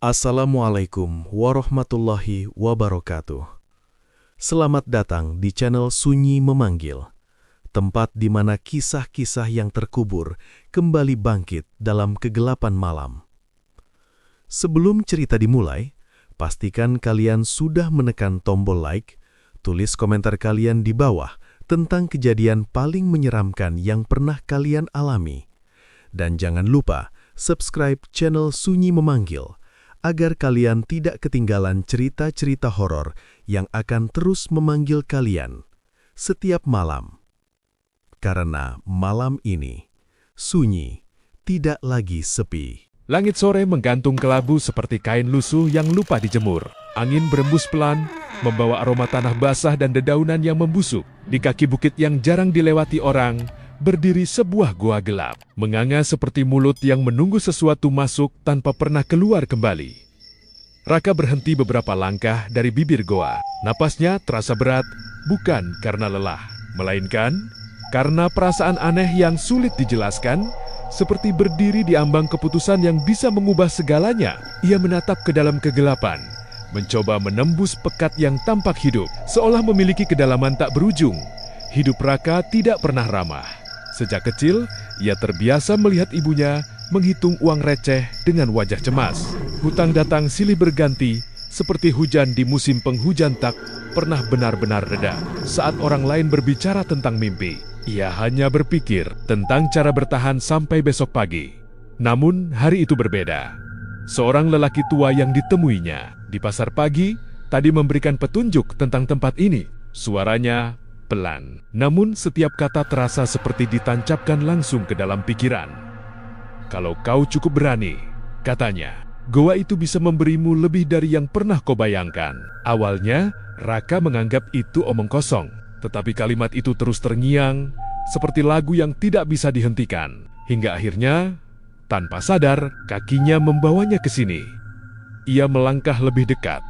Assalamualaikum warahmatullahi wabarakatuh. Selamat datang di channel Sunyi Memanggil, tempat di mana kisah-kisah yang terkubur kembali bangkit dalam kegelapan malam. Sebelum cerita dimulai, pastikan kalian sudah menekan tombol like, tulis komentar kalian di bawah tentang kejadian paling menyeramkan yang pernah kalian alami. Dan jangan lupa subscribe channel Sunyi Memanggil, agar kalian tidak ketinggalan cerita-cerita horor yang akan terus memanggil kalian setiap malam. Karena malam ini, sunyi tidak lagi sepi. Langit sore menggantung kelabu seperti kain lusuh yang lupa dijemur. Angin berembus pelan, membawa aroma tanah basah dan dedaunan yang membusuk. Di kaki bukit yang jarang dilewati orang, berdiri sebuah goa gelap, menganga seperti mulut yang menunggu sesuatu masuk tanpa pernah keluar kembali. Raka berhenti beberapa langkah dari bibir goa. Napasnya terasa berat, bukan karena lelah, melainkan karena perasaan aneh yang sulit dijelaskan, seperti berdiri di ambang keputusan yang bisa mengubah segalanya. Ia menatap ke dalam kegelapan, mencoba menembus pekat yang tampak hidup, seolah memiliki kedalaman tak berujung. Hidup Raka tidak pernah ramah. Sejak kecil, ia terbiasa melihat ibunya menghitung uang receh dengan wajah cemas. Hutang datang silih berganti, seperti hujan di musim penghujan tak pernah benar-benar reda. Saat orang lain berbicara tentang mimpi, ia hanya berpikir tentang cara bertahan sampai besok pagi. Namun, hari itu berbeda. Seorang lelaki tua yang ditemuinya di pasar pagi tadi memberikan petunjuk tentang tempat ini. Suaranya pelan, namun setiap kata terasa seperti ditancapkan langsung ke dalam pikiran. Kalau kau cukup berani, katanya, goa itu bisa memberimu lebih dari yang pernah kau bayangkan. Awalnya, Raka menganggap itu omong kosong, tetapi kalimat itu terus terngiang, seperti lagu yang tidak bisa dihentikan. Hingga akhirnya, tanpa sadar, kakinya membawanya ke sini. Ia melangkah lebih dekat.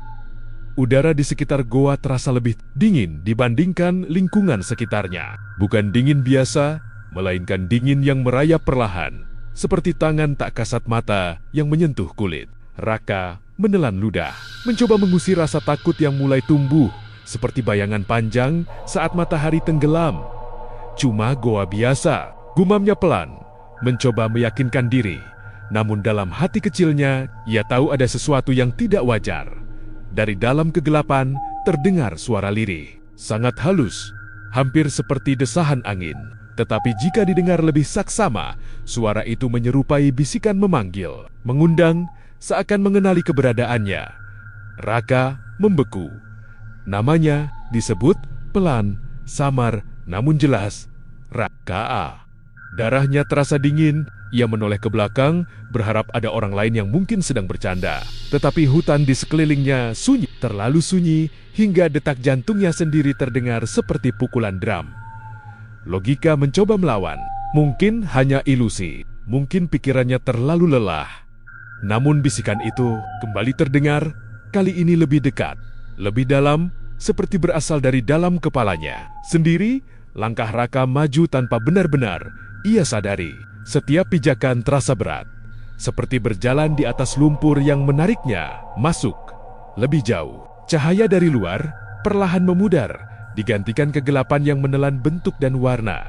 Udara di sekitar goa terasa lebih dingin dibandingkan lingkungan sekitarnya. Bukan dingin biasa, melainkan dingin yang merayap perlahan, seperti tangan tak kasat mata yang menyentuh kulit. Raka menelan ludah, mencoba mengusir rasa takut yang mulai tumbuh, seperti bayangan panjang saat matahari tenggelam. Cuma goa biasa, gumamnya pelan, mencoba meyakinkan diri. Namun dalam hati kecilnya, ia tahu ada sesuatu yang tidak wajar. Dari dalam kegelapan, terdengar suara lirih, sangat halus, hampir seperti desahan angin. Tetapi jika didengar lebih saksama, suara itu menyerupai bisikan memanggil, mengundang, seakan mengenali keberadaannya. Raka membeku. Namanya disebut pelan, samar, namun jelas, Raka. Darahnya terasa dingin. Ia menoleh ke belakang, berharap ada orang lain yang mungkin sedang bercanda. Tetapi hutan di sekelilingnya sunyi, terlalu sunyi, hingga detak jantungnya sendiri terdengar seperti pukulan drum. Logika mencoba melawan. Mungkin hanya ilusi, mungkin pikirannya terlalu lelah. Namun bisikan itu kembali terdengar, kali ini lebih dekat, lebih dalam, seperti berasal dari dalam kepalanya. Sendiri, langkah Raka maju tanpa benar-benar ia sadari. Setiap pijakan terasa berat, seperti berjalan di atas lumpur yang menariknya masuk lebih jauh. Cahaya dari luar perlahan memudar, digantikan kegelapan yang menelan bentuk dan warna.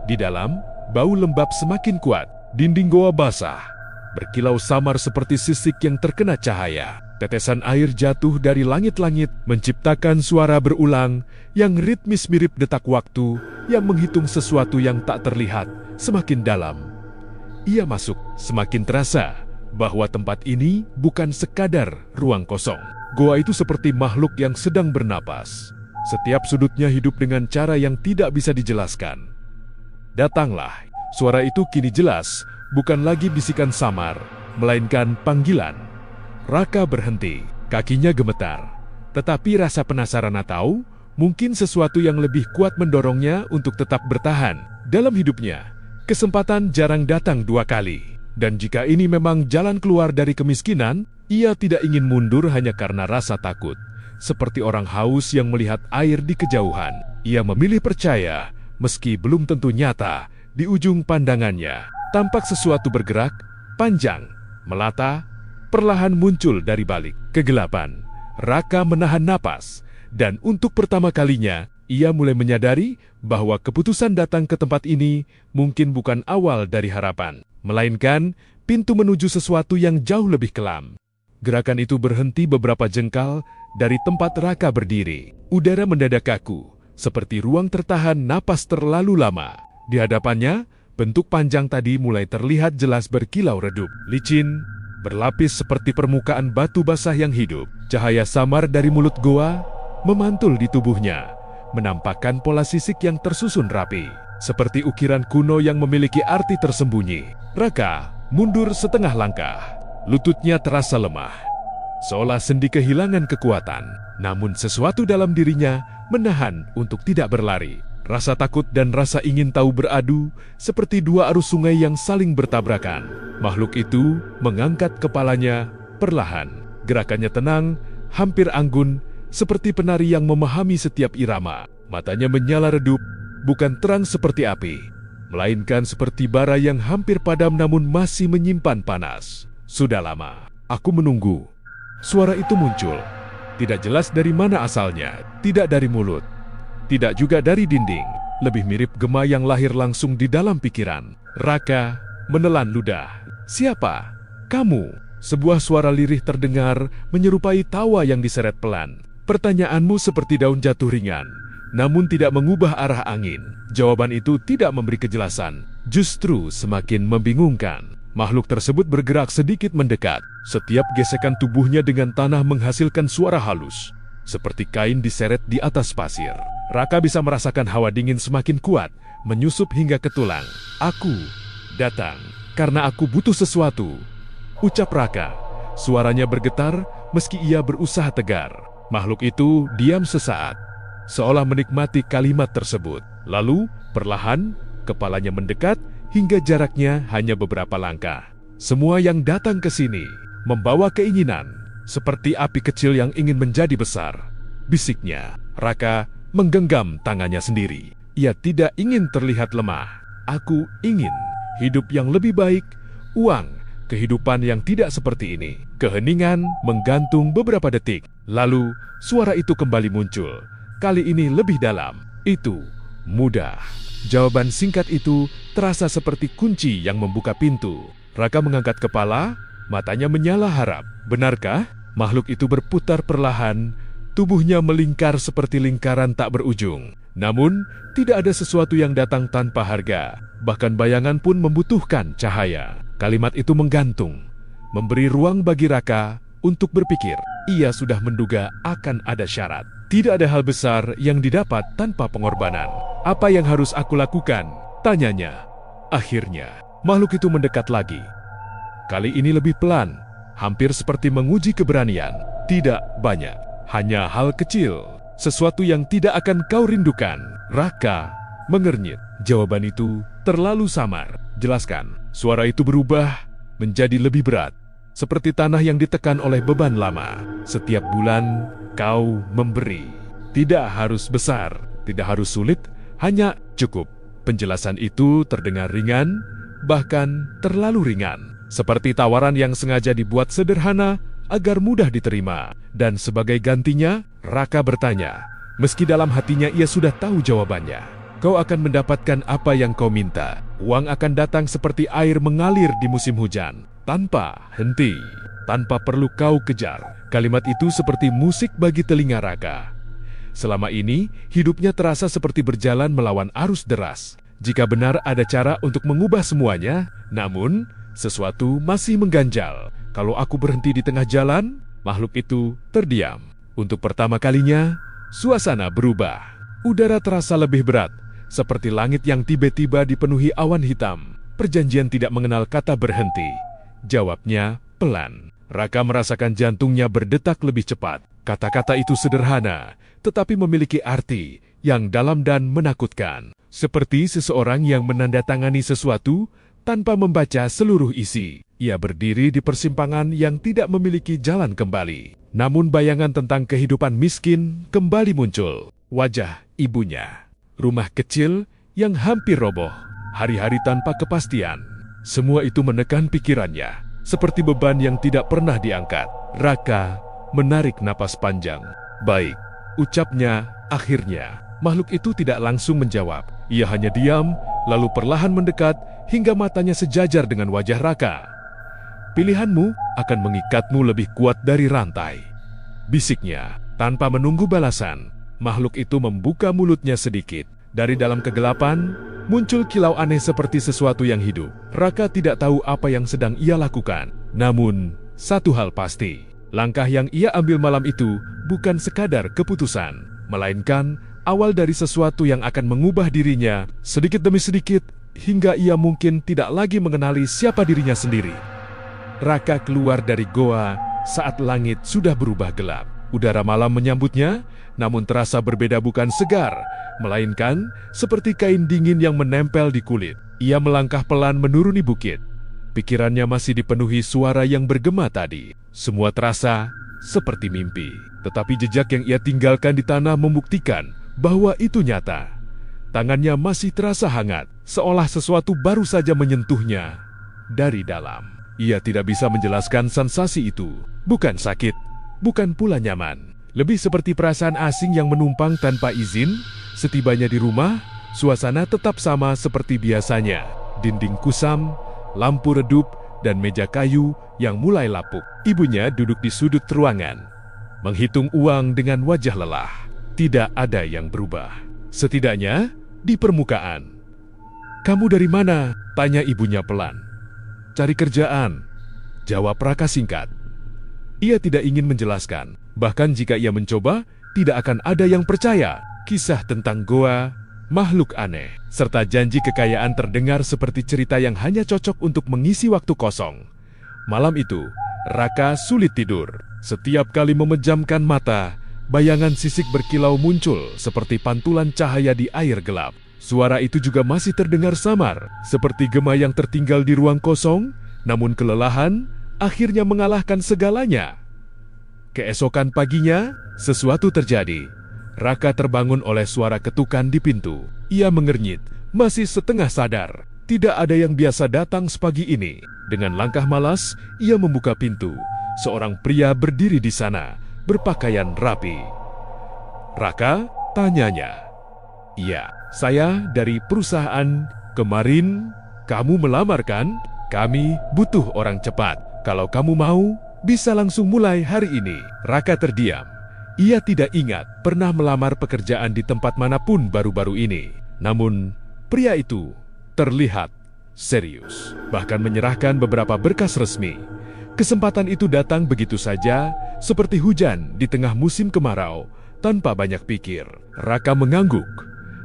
Di dalam, bau lembab semakin kuat. Dinding goa basah, berkilau samar seperti sisik yang terkena cahaya. Tetesan air jatuh dari langit-langit, menciptakan suara berulang yang ritmis mirip detak waktu yang menghitung sesuatu yang tak terlihat. Semakin dalam, ia masuk, semakin terasa bahwa tempat ini bukan sekadar ruang kosong. Goa itu seperti makhluk yang sedang bernapas. Setiap sudutnya hidup dengan cara yang tidak bisa dijelaskan. Datanglah, suara itu kini jelas, bukan lagi bisikan samar, melainkan panggilan. Raka berhenti, kakinya gemetar. Tetapi rasa penasaran atau mungkin sesuatu yang lebih kuat mendorongnya untuk tetap bertahan. Dalam hidupnya, kesempatan jarang datang dua kali. Dan jika ini memang jalan keluar dari kemiskinan, ia tidak ingin mundur hanya karena rasa takut. Seperti orang haus yang melihat air di kejauhan, ia memilih percaya, meski belum tentu nyata. Di ujung pandangannya, tampak sesuatu bergerak, panjang, melata, perlahan muncul dari balik kegelapan. Raka menahan napas, dan untuk pertama kalinya, ia mulai menyadari bahwa keputusan datang ke tempat ini mungkin bukan awal dari harapan, melainkan pintu menuju sesuatu yang jauh lebih kelam. Gerakan itu berhenti beberapa jengkal dari tempat Raka berdiri. Udara mendadak kaku, seperti ruang tertahan napas terlalu lama. Di hadapannya, bentuk panjang tadi mulai terlihat jelas berkilau redup, licin, berlapis seperti permukaan batu basah yang hidup. Cahaya samar dari mulut goa memantul di tubuhnya, menampakkan pola sisik yang tersusun rapi, seperti ukiran kuno yang memiliki arti tersembunyi. Raka mundur setengah langkah, lututnya terasa lemah, seolah sendi kehilangan kekuatan. Namun sesuatu dalam dirinya menahan untuk tidak berlari. Rasa takut dan rasa ingin tahu beradu seperti dua arus sungai yang saling bertabrakan. Makhluk itu mengangkat kepalanya perlahan. Gerakannya tenang, hampir anggun, seperti penari yang memahami setiap irama. Matanya menyala redup, bukan terang seperti api, melainkan seperti bara yang hampir padam namun masih menyimpan panas. Sudah lama aku menunggu. Suara itu muncul. Tidak jelas dari mana asalnya, tidak dari mulut, tidak juga dari dinding. Lebih mirip gema yang lahir langsung di dalam pikiran. Raka menelan ludah. "Siapa? Kamu?" Sebuah suara lirih terdengar menyerupai tawa yang diseret pelan. "Pertanyaanmu seperti daun jatuh ringan, namun tidak mengubah arah angin." Jawaban itu tidak memberi kejelasan, justru semakin membingungkan. Makhluk tersebut bergerak sedikit mendekat. Setiap gesekan tubuhnya dengan tanah menghasilkan suara halus, seperti kain diseret di atas pasir. Raka bisa merasakan hawa dingin semakin kuat, menyusup hingga ke tulang. "Aku datang karena aku butuh sesuatu," ucap Raka. Suaranya bergetar meski ia berusaha tegar. Makhluk itu diam sesaat, seolah menikmati kalimat tersebut. Lalu, perlahan, kepalanya mendekat hingga jaraknya hanya beberapa langkah. "Semua yang datang ke sini membawa keinginan, seperti api kecil yang ingin menjadi besar," bisiknya. Raka menggenggam tangannya sendiri. Ia tidak ingin terlihat lemah. "Aku ingin hidup yang lebih baik, uang, kehidupan yang tidak seperti ini." Keheningan menggantung beberapa detik. Lalu, suara itu kembali muncul. Kali ini lebih dalam. "Itu mudah." Jawaban singkat itu terasa seperti kunci yang membuka pintu. Raka mengangkat kepala, matanya menyala harap. Benarkah? Makhluk itu berputar perlahan, tubuhnya melingkar seperti lingkaran tak berujung. Namun, tidak ada sesuatu yang datang tanpa harga. Bahkan bayangan pun membutuhkan cahaya. Kalimat itu menggantung, memberi ruang bagi Raka untuk berpikir. Ia sudah menduga akan ada syarat. Tidak ada hal besar yang didapat tanpa pengorbanan. "Apa yang harus aku lakukan?" tanyanya. Akhirnya, makhluk itu mendekat lagi. Kali ini lebih pelan, hampir seperti menguji keberanian. "Tidak banyak, hanya hal kecil, sesuatu yang tidak akan kau rindukan." Raka mengernyit. Jawaban itu terlalu samar. "Jelaskan." Suara itu berubah menjadi lebih berat, seperti tanah yang ditekan oleh beban lama. "Setiap bulan kau memberi. Tidak harus besar, tidak harus sulit, hanya cukup." Penjelasan itu terdengar ringan, bahkan terlalu ringan, seperti tawaran yang sengaja dibuat sederhana agar mudah diterima. Dan sebagai gantinya, Raka bertanya, meski dalam hatinya ia sudah tahu jawabannya. "Kau akan mendapatkan apa yang kau minta. Uang akan datang seperti air mengalir di musim hujan, tanpa henti, tanpa perlu kau kejar." Kalimat itu seperti musik bagi telinga Raka. Selama ini, hidupnya terasa seperti berjalan melawan arus deras. Jika benar ada cara untuk mengubah semuanya, namun sesuatu masih mengganjal. "Kalau aku berhenti di tengah jalan?" Makhluk itu terdiam. Untuk pertama kalinya, suasana berubah. Udara terasa lebih berat, seperti langit yang tiba-tiba dipenuhi awan hitam. Perjanjian tidak mengenal kata berhenti. Jawabnya pelan. Raka merasakan jantungnya berdetak lebih cepat. Kata-kata itu sederhana, tetapi memiliki arti yang dalam dan menakutkan. Seperti seseorang yang menandatangani sesuatu tanpa membaca seluruh isi. Ia berdiri di persimpangan yang tidak memiliki jalan kembali. Namun bayangan tentang kehidupan miskin kembali muncul. Wajah ibunya. Rumah kecil yang hampir roboh. Hari-hari tanpa kepastian. Semua itu menekan pikirannya. seperti beban yang tidak pernah diangkat. Raka menarik napas panjang. "Baik," ucapnya akhirnya. Makhluk itu tidak langsung menjawab. Ia hanya diam, lalu perlahan mendekat hingga matanya sejajar dengan wajah Raka. "Pilihanmu akan mengikatmu lebih kuat dari rantai," bisiknya. Tanpa menunggu balasan, makhluk itu membuka mulutnya sedikit. Dari dalam kegelapan, muncul kilau aneh seperti sesuatu yang hidup. Raka tidak tahu apa yang sedang ia lakukan. Namun, satu hal pasti, langkah yang ia ambil malam itu bukan sekadar keputusan, melainkan awal dari sesuatu yang akan mengubah dirinya sedikit demi sedikit, hingga ia mungkin tidak lagi mengenali siapa dirinya sendiri. Raka keluar dari goa saat langit sudah berubah gelap. Udara malam menyambutnya, namun terasa berbeda, bukan segar, melainkan seperti kain dingin yang menempel di kulit. Ia melangkah pelan menuruni bukit. Pikirannya masih dipenuhi suara yang bergema tadi. Semua terasa seperti mimpi, tetapi jejak yang ia tinggalkan di tanah membuktikan bahwa itu nyata. Tangannya masih terasa hangat, seolah sesuatu baru saja menyentuhnya dari dalam. Ia tidak bisa menjelaskan sensasi itu. Bukan sakit, bukan pula nyaman. Lebih seperti perasaan asing yang menumpang tanpa izin. Setibanya di rumah, suasana tetap sama seperti biasanya. Dinding kusam, lampu redup, dan meja kayu yang mulai lapuk. Ibunya duduk di sudut ruangan, menghitung uang dengan wajah lelah. Tidak ada yang berubah, setidaknya di permukaan. "Kamu dari mana?" tanya ibunya pelan. "Cari kerjaan," jawab Raka singkat. Ia tidak ingin menjelaskan, bahkan jika ia mencoba, tidak akan ada yang percaya. Kisah tentang goa, makhluk aneh, serta janji kekayaan terdengar seperti cerita yang hanya cocok untuk mengisi waktu kosong. Malam itu, Raka sulit tidur. Setiap kali memejamkan mata, bayangan sisik berkilau muncul seperti pantulan cahaya di air gelap. Suara itu juga masih terdengar samar, seperti gema yang tertinggal di ruang kosong, namun kelelahan akhirnya mengalahkan segalanya. Keesokan paginya, sesuatu terjadi. Raka terbangun oleh suara ketukan di pintu. Ia mengernyit, masih setengah sadar. Tidak ada yang biasa datang sepagi ini. Dengan langkah malas, ia membuka pintu. Seorang pria berdiri di sana, berpakaian rapi. "Raka?" tanyanya. "Iya, saya dari perusahaan. Kemarin kamu melamar kan? Kami butuh orang cepat. Kalau kamu mau, bisa langsung mulai hari ini." Raka terdiam. Ia tidak ingat pernah melamar pekerjaan di tempat manapun baru-baru ini. Namun, pria itu terlihat serius, bahkan menyerahkan beberapa berkas resmi. Kesempatan itu datang begitu saja, seperti hujan di tengah musim kemarau, tanpa banyak pikir. Raka mengangguk.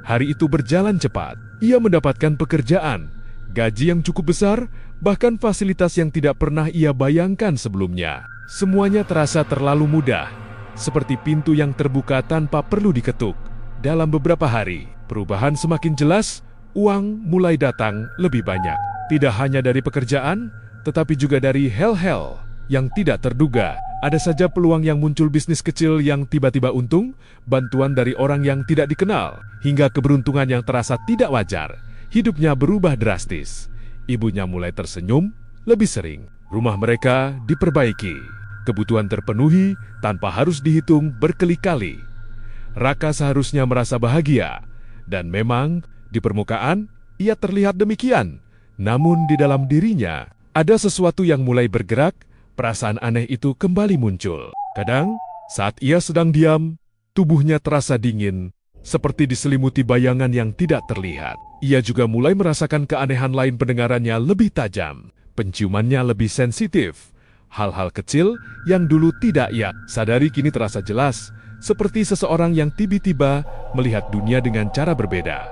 Hari itu berjalan cepat. Ia mendapatkan pekerjaan, gaji yang cukup besar, bahkan fasilitas yang tidak pernah ia bayangkan sebelumnya. Semuanya terasa terlalu mudah, seperti pintu yang terbuka tanpa perlu diketuk. Dalam beberapa hari, perubahan semakin jelas. Uang mulai datang lebih banyak. Tidak hanya dari pekerjaan, tetapi juga dari hal-hal yang tidak terduga. Ada saja peluang yang muncul, bisnis kecil yang tiba-tiba untung, bantuan dari orang yang tidak dikenal, hingga keberuntungan yang terasa tidak wajar. Hidupnya berubah drastis. Ibunya mulai tersenyum lebih sering. Rumah mereka diperbaiki. Kebutuhan terpenuhi tanpa harus dihitung berkali-kali. Raka seharusnya merasa bahagia. Dan memang, di permukaan, ia terlihat demikian. Namun di dalam dirinya, ada sesuatu yang mulai bergerak. Perasaan aneh itu kembali muncul. Kadang, saat ia sedang diam, tubuhnya terasa dingin, seperti diselimuti bayangan yang tidak terlihat. Ia juga mulai merasakan keanehan lain, pendengarannya lebih tajam, penciumannya lebih sensitif. Hal-hal kecil yang dulu tidak ia sadari kini terasa jelas, seperti seseorang yang tiba-tiba melihat dunia dengan cara berbeda.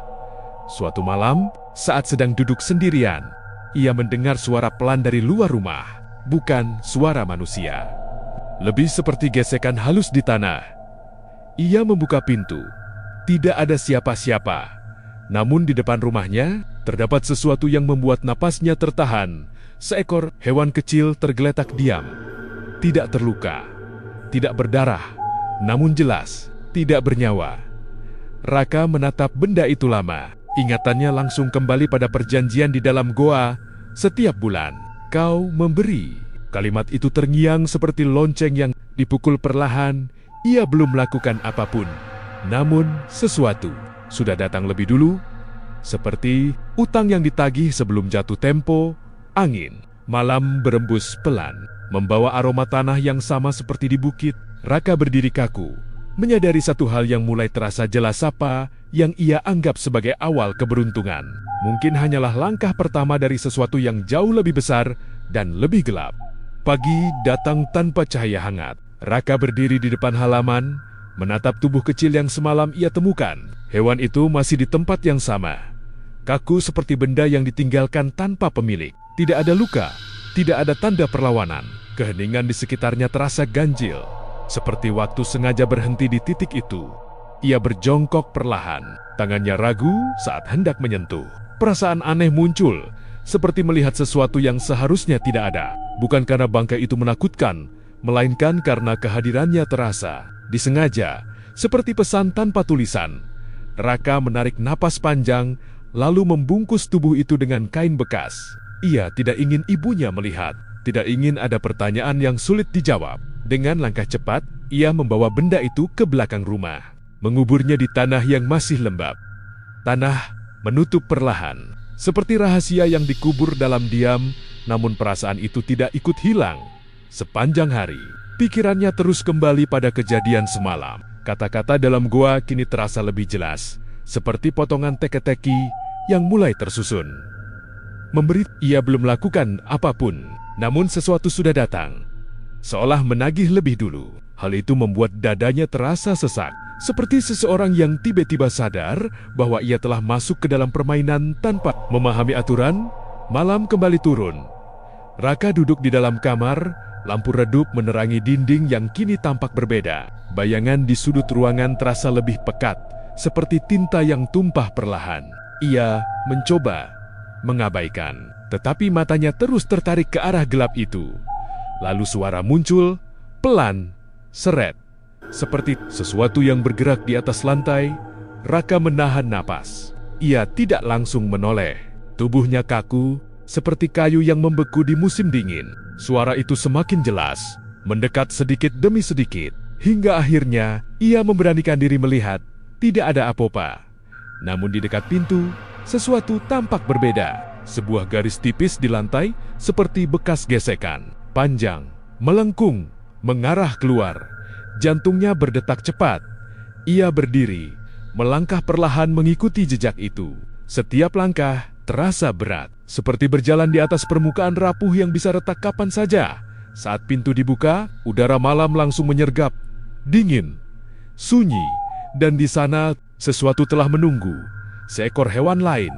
Suatu malam, saat sedang duduk sendirian, ia mendengar suara pelan dari luar rumah. Bukan suara manusia. Lebih seperti gesekan halus di tanah. Ia membuka pintu. Tidak ada siapa-siapa. Namun di depan rumahnya, terdapat sesuatu yang membuat napasnya tertahan. Seekor hewan kecil tergeletak diam. Tidak terluka. Tidak berdarah. Namun jelas, tidak bernyawa. Raka menatap benda itu lama. Ingatannya langsung kembali pada perjanjian di dalam goa setiap bulan. kau memberi. Kalimat itu terngiang seperti lonceng yang dipukul perlahan. Ia belum melakukan apapun. Namun sesuatu sudah datang lebih dulu. Seperti utang yang ditagih sebelum jatuh tempo, angin. Malam berembus pelan, membawa aroma tanah yang sama seperti di bukit. Raka berdiri kaku, menyadari satu hal yang mulai terasa jelas apa yang ia anggap sebagai awal keberuntungan. Mungkin hanyalah langkah pertama dari sesuatu yang jauh lebih besar dan lebih gelap. Pagi datang tanpa cahaya hangat. Raka berdiri di depan halaman, menatap tubuh kecil yang semalam ia temukan. Hewan itu masih di tempat yang sama. Kaku seperti benda yang ditinggalkan tanpa pemilik. Tidak ada luka, tidak ada tanda perlawanan. Keheningan di sekitarnya terasa ganjil, seperti waktu sengaja berhenti di titik itu. Ia berjongkok perlahan, tangannya ragu saat hendak menyentuh. Perasaan aneh muncul, seperti melihat sesuatu yang seharusnya tidak ada. Bukan karena bangkai itu menakutkan, melainkan karena kehadirannya terasa disengaja, seperti pesan tanpa tulisan. Raka menarik napas panjang, lalu membungkus tubuh itu dengan kain bekas. Ia tidak ingin ibunya melihat, tidak ingin ada pertanyaan yang sulit dijawab. Dengan langkah cepat, ia membawa benda itu ke belakang rumah, menguburnya di tanah yang masih lembab. Tanah menutup perlahan, seperti rahasia yang dikubur dalam diam, namun perasaan itu tidak ikut hilang. Sepanjang hari, pikirannya terus kembali pada kejadian semalam. Kata-kata dalam gua kini terasa lebih jelas, seperti potongan teka-teki yang mulai tersusun. Memberi, ia belum melakukan apapun, namun sesuatu sudah datang, seolah menagih lebih dulu. Hal itu membuat dadanya terasa sesak, seperti seseorang yang tiba-tiba sadar bahwa ia telah masuk ke dalam permainan tanpa memahami aturan. Malam kembali turun. Raka duduk di dalam kamar, lampu redup menerangi dinding yang kini tampak berbeda. Bayangan di sudut ruangan terasa lebih pekat, seperti tinta yang tumpah perlahan. Ia mencoba mengabaikan, tetapi matanya terus tertarik ke arah gelap itu. Lalu suara muncul, pelan, seret, seperti sesuatu yang bergerak di atas lantai. Raka menahan napas. Ia tidak langsung menoleh. Tubuhnya kaku, seperti kayu yang membeku di musim dingin. Suara itu semakin jelas, mendekat sedikit demi sedikit, hingga akhirnya ia memberanikan diri melihat. Tidak ada apa-apa. Namun di dekat pintu, sesuatu tampak berbeda. Sebuah garis tipis di lantai, seperti bekas gesekan. Panjang, melengkung, mengarah keluar. Jantungnya berdetak cepat. Ia berdiri, melangkah perlahan mengikuti jejak itu. Setiap langkah terasa berat, seperti berjalan di atas permukaan rapuh yang bisa retak kapan saja. Saat pintu dibuka, udara malam langsung menyergap. Dingin, sunyi, dan di sana sesuatu telah menunggu. Seekor hewan lain,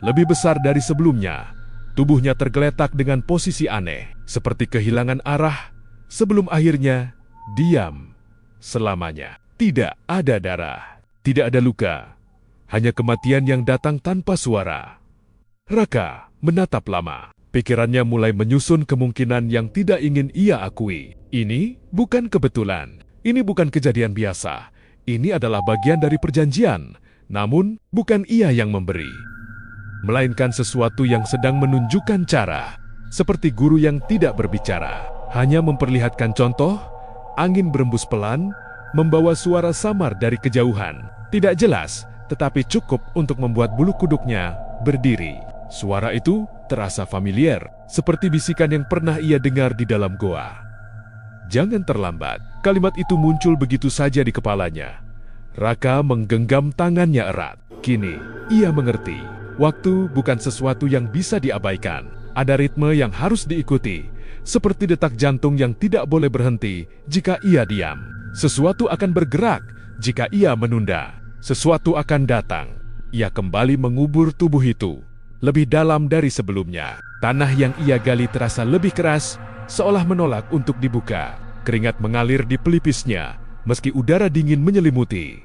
lebih besar dari sebelumnya. Tubuhnya tergeletak dengan posisi aneh, seperti kehilangan arah, sebelum akhirnya diam selamanya. Tidak ada darah, tidak ada luka, hanya kematian yang datang tanpa suara. Raka menatap lama. Pikirannya mulai menyusun kemungkinan yang tidak ingin ia akui. Ini bukan kebetulan, ini bukan kejadian biasa. Ini adalah bagian dari perjanjian, namun bukan ia yang memberi, melainkan sesuatu yang sedang menunjukkan cara, seperti guru yang tidak berbicara, hanya memperlihatkan contoh. Angin berembus pelan, membawa suara samar dari kejauhan. Tidak jelas, tetapi cukup untuk membuat bulu kuduknya berdiri. Suara itu terasa familiar, seperti bisikan yang pernah ia dengar di dalam goa. Jangan terlambat. Kalimat itu muncul begitu saja di kepalanya. Raka menggenggam tangannya erat. Kini, ia mengerti. Waktu bukan sesuatu yang bisa diabaikan. Ada ritme yang harus diikuti, seperti detak jantung yang tidak boleh berhenti jika ia diam. Sesuatu akan bergerak jika ia menunda. Sesuatu akan datang. Ia kembali mengubur tubuh itu, lebih dalam dari sebelumnya. Tanah yang ia gali terasa lebih keras, seolah menolak untuk dibuka. Keringat mengalir di pelipisnya, meski udara dingin menyelimuti.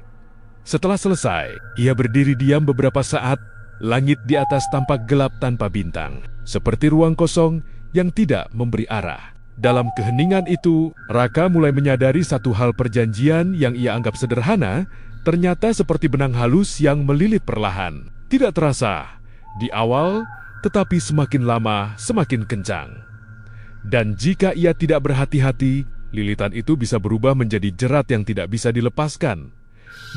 Setelah selesai, ia berdiri diam beberapa saat. Langit di atas tampak gelap tanpa bintang, seperti ruang kosong yang tidak memberi arah. Dalam keheningan itu, Raka mulai menyadari satu hal. Perjanjian yang ia anggap sederhana, ternyata seperti benang halus yang melilit perlahan. Tidak terasa di awal, tetapi semakin lama semakin kencang. Dan jika ia tidak berhati-hati, lilitan itu bisa berubah menjadi jerat yang tidak bisa dilepaskan.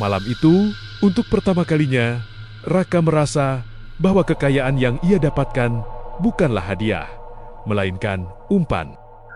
Malam itu, untuk pertama kalinya, Raka merasa bahwa kekayaan yang ia dapatkan bukanlah hadiah, melainkan umpan.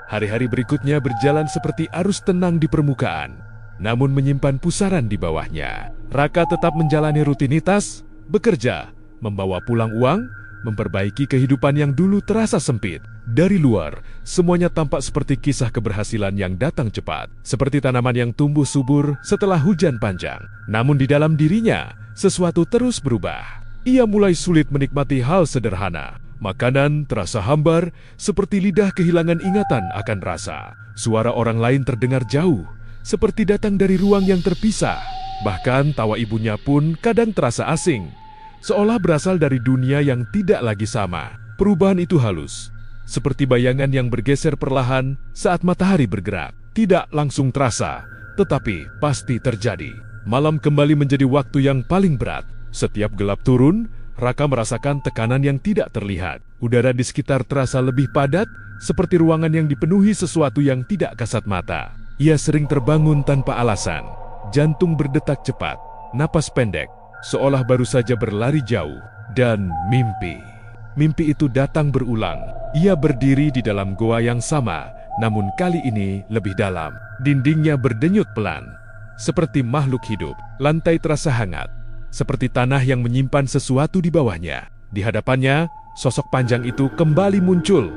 Hari-hari berikutnya berjalan seperti arus tenang di permukaan, namun menyimpan pusaran di bawahnya. Raka tetap menjalani rutinitas, bekerja, membawa pulang uang, memperbaiki kehidupan yang dulu terasa sempit. Dari luar, semuanya tampak seperti kisah keberhasilan yang datang cepat, seperti tanaman yang tumbuh subur setelah hujan panjang. Namun di dalam dirinya, sesuatu terus berubah. Ia mulai sulit menikmati hal sederhana. Makanan terasa hambar, seperti lidah kehilangan ingatan akan rasa. Suara orang lain terdengar jauh, seperti datang dari ruang yang terpisah. Bahkan tawa ibunya pun kadang terasa asing, seolah berasal dari dunia yang tidak lagi sama. Perubahan itu halus, seperti bayangan yang bergeser perlahan saat matahari bergerak. Tidak langsung terasa, tetapi pasti terjadi. Malam kembali menjadi waktu yang paling berat. Setiap gelap turun, Raka merasakan tekanan yang tidak terlihat. Udara di sekitar terasa lebih padat, seperti ruangan yang dipenuhi sesuatu yang tidak kasat mata. Ia sering terbangun tanpa alasan. Jantung berdetak cepat, napas pendek, seolah baru saja berlari jauh. Dan mimpi. Mimpi itu datang berulang. Ia berdiri di dalam goa yang sama, namun kali ini lebih dalam. Dindingnya berdenyut pelan, seperti makhluk hidup. Lantai terasa hangat, seperti tanah yang menyimpan sesuatu di bawahnya. Di hadapannya, sosok panjang itu kembali muncul.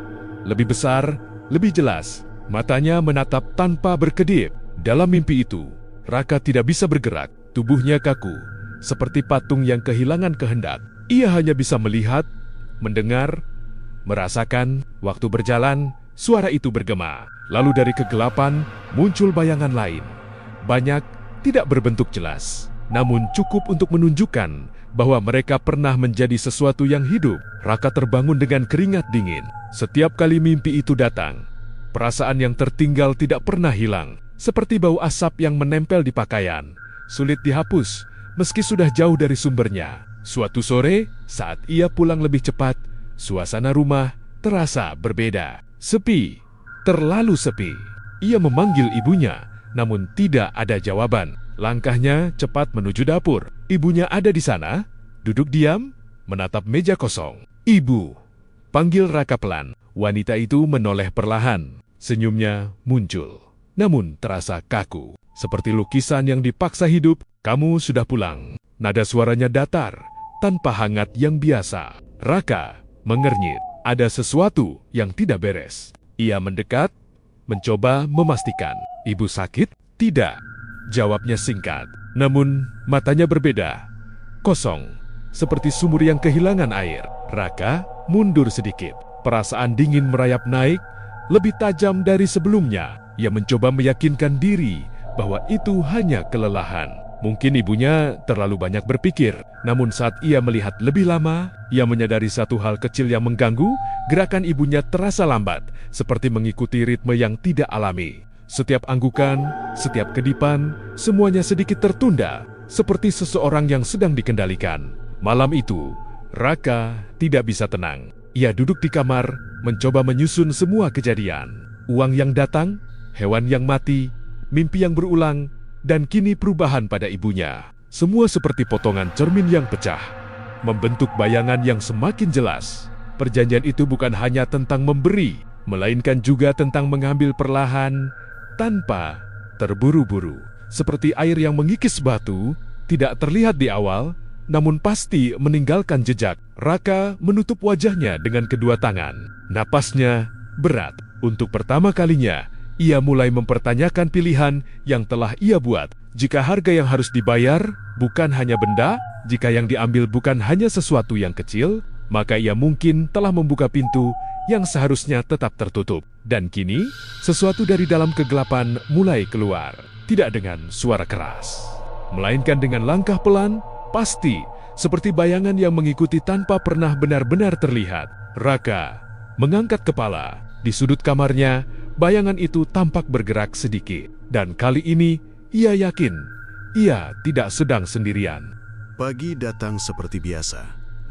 Lebih besar, lebih jelas. Matanya menatap tanpa berkedip. Dalam mimpi itu, Raka tidak bisa bergerak. Tubuhnya kaku, seperti patung yang kehilangan kehendak. Ia hanya bisa melihat, mendengar, merasakan. Waktu berjalan, suara itu bergema. Lalu dari kegelapan, muncul bayangan lain. Banyak, tidak berbentuk jelas, namun cukup untuk menunjukkan bahwa mereka pernah menjadi sesuatu yang hidup. Raka terbangun dengan keringat dingin. Setiap kali mimpi itu datang, perasaan yang tertinggal tidak pernah hilang, seperti bau asap yang menempel di pakaian, sulit dihapus meski sudah jauh dari sumbernya. Suatu sore, saat ia pulang lebih cepat, suasana rumah terasa berbeda. Sepi, terlalu sepi. Ia memanggil ibunya, namun tidak ada jawaban. Langkahnya cepat menuju dapur. Ibunya ada di sana, duduk diam, menatap meja kosong. "Ibu," panggil Raka pelan. Wanita itu menoleh perlahan. Senyumnya muncul, namun terasa kaku, seperti lukisan yang dipaksa hidup. "Kamu sudah pulang." Nada suaranya datar, tanpa hangat yang biasa. Raka mengernyit. Ada sesuatu yang tidak beres. Ia mendekat, mencoba memastikan. "Ibu sakit?" "Tidak," jawabnya singkat. Namun matanya berbeda. Kosong, seperti sumur yang kehilangan air. Raka mundur sedikit. Perasaan dingin merayap naik, lebih tajam dari sebelumnya. Ia mencoba meyakinkan diri bahwa itu hanya kelelahan. Mungkin ibunya terlalu banyak berpikir. Namun saat ia melihat lebih lama, ia menyadari satu hal kecil yang mengganggu. Gerakan ibunya terasa lambat, seperti mengikuti ritme yang tidak alami. Setiap anggukan, setiap kedipan, semuanya sedikit tertunda, seperti seseorang yang sedang dikendalikan. Malam itu, Raka tidak bisa tenang. Ia duduk di kamar, mencoba menyusun semua kejadian. Uang yang datang, hewan yang mati, mimpi yang berulang, dan kini perubahan pada ibunya. Semua seperti potongan cermin yang pecah, membentuk bayangan yang semakin jelas. Perjanjian itu bukan hanya tentang memberi, melainkan juga tentang mengambil perlahan, tanpa terburu-buru. Seperti air yang mengikis batu, tidak terlihat di awal, namun pasti meninggalkan jejak. Raka menutup wajahnya dengan kedua tangan. Napasnya berat. Untuk pertama kalinya, ia mulai mempertanyakan pilihan yang telah ia buat. Jika harga yang harus dibayar bukan hanya benda, jika yang diambil bukan hanya sesuatu yang kecil, maka ia mungkin telah membuka pintu yang seharusnya tetap tertutup. Dan kini, sesuatu dari dalam kegelapan mulai keluar. Tidak dengan suara keras, melainkan dengan langkah pelan, pasti, seperti bayangan yang mengikuti tanpa pernah benar-benar terlihat. Raka mengangkat kepala. Di sudut kamarnya, bayangan itu tampak bergerak sedikit. Dan kali ini, ia yakin, ia tidak sedang sendirian. Pagi datang seperti biasa,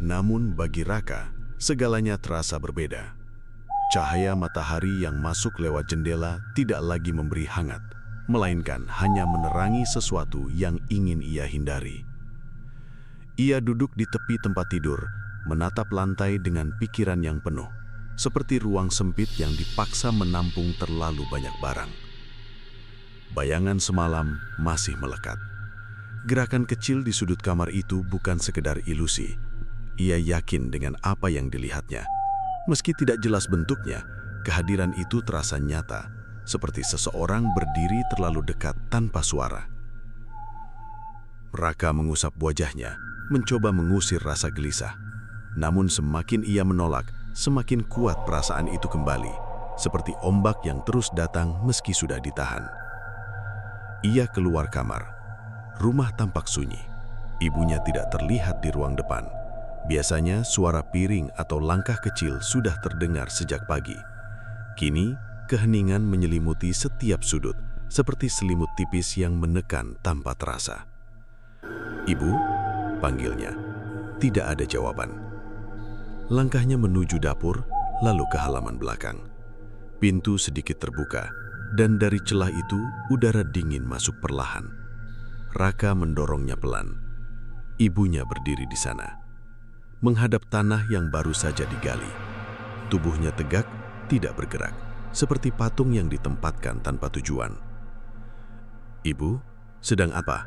namun bagi Raka, segalanya terasa berbeda. Cahaya matahari yang masuk lewat jendela tidak lagi memberi hangat, melainkan hanya menerangi sesuatu yang ingin ia hindari. Ia duduk di tepi tempat tidur, menatap lantai dengan pikiran yang penuh, seperti ruang sempit yang dipaksa menampung terlalu banyak barang. Bayangan semalam masih melekat. Gerakan kecil di sudut kamar itu bukan sekedar ilusi. Ia yakin dengan apa yang dilihatnya. Meski tidak jelas bentuknya, kehadiran itu terasa nyata, seperti seseorang berdiri terlalu dekat tanpa suara. Raka mengusap wajahnya, mencoba mengusir rasa gelisah. Namun semakin ia menolak, semakin kuat perasaan itu kembali, seperti ombak yang terus datang meski sudah ditahan. Ia keluar kamar. Rumah tampak sunyi. Ibunya tidak terlihat di ruang depan. Biasanya suara piring atau langkah kecil sudah terdengar sejak pagi. Kini, keheningan menyelimuti setiap sudut, seperti selimut tipis yang menekan tanpa terasa. "Ibu," panggilnya. Tidak ada jawaban. Langkahnya menuju dapur, lalu ke halaman belakang. Pintu sedikit terbuka, dan dari celah itu udara dingin masuk perlahan. Raka mendorongnya pelan. Ibunya berdiri di sana, menghadap tanah yang baru saja digali. Tubuhnya tegak, tidak bergerak, seperti patung yang ditempatkan tanpa tujuan. "Ibu, sedang apa?"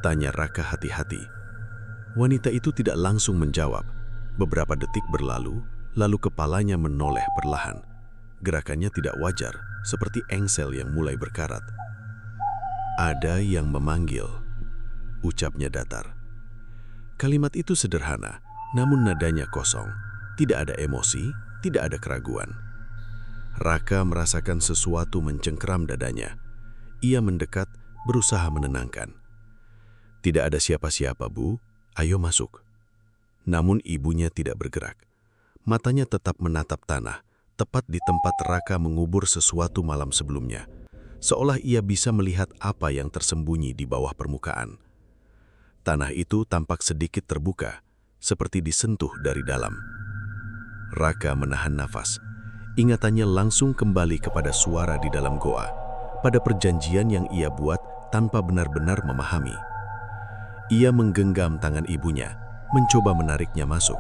tanya Raka hati-hati. Wanita itu tidak langsung menjawab. Beberapa detik berlalu, lalu kepalanya menoleh perlahan. Gerakannya tidak wajar, seperti engsel yang mulai berkarat. "Ada yang memanggil," ucapnya datar. Kalimat itu sederhana, namun nadanya kosong. Tidak ada emosi, tidak ada keraguan. Raka merasakan sesuatu mencengkeram dadanya. Ia mendekat, berusaha menenangkan. "Tidak ada siapa-siapa, Bu. Ayo masuk." Namun ibunya tidak bergerak. Matanya tetap menatap tanah, tepat di tempat Raka mengubur sesuatu malam sebelumnya. Seolah ia bisa melihat apa yang tersembunyi di bawah permukaan. Tanah itu tampak sedikit terbuka, seperti disentuh dari dalam. Raka menahan nafas. Ingatannya langsung kembali kepada suara di dalam goa, pada perjanjian yang ia buat tanpa benar-benar memahami. Ia menggenggam tangan ibunya, mencoba menariknya masuk.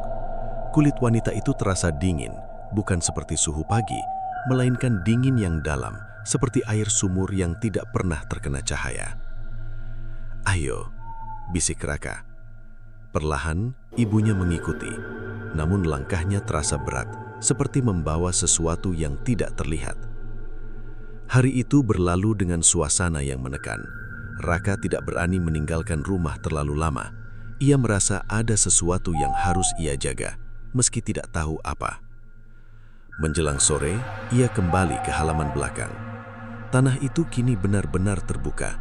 Kulit wanita itu terasa dingin, bukan seperti suhu pagi, melainkan dingin yang dalam, seperti air sumur yang tidak pernah terkena cahaya. "Ayo," bisik Raka. Perlahan, ibunya mengikuti, namun langkahnya terasa berat, seperti membawa sesuatu yang tidak terlihat. Hari itu berlalu dengan suasana yang menekan. Raka tidak berani meninggalkan rumah terlalu lama. Ia merasa ada sesuatu yang harus ia jaga, meski tidak tahu apa. Menjelang sore, ia kembali ke halaman belakang. Tanah itu kini benar-benar terbuka.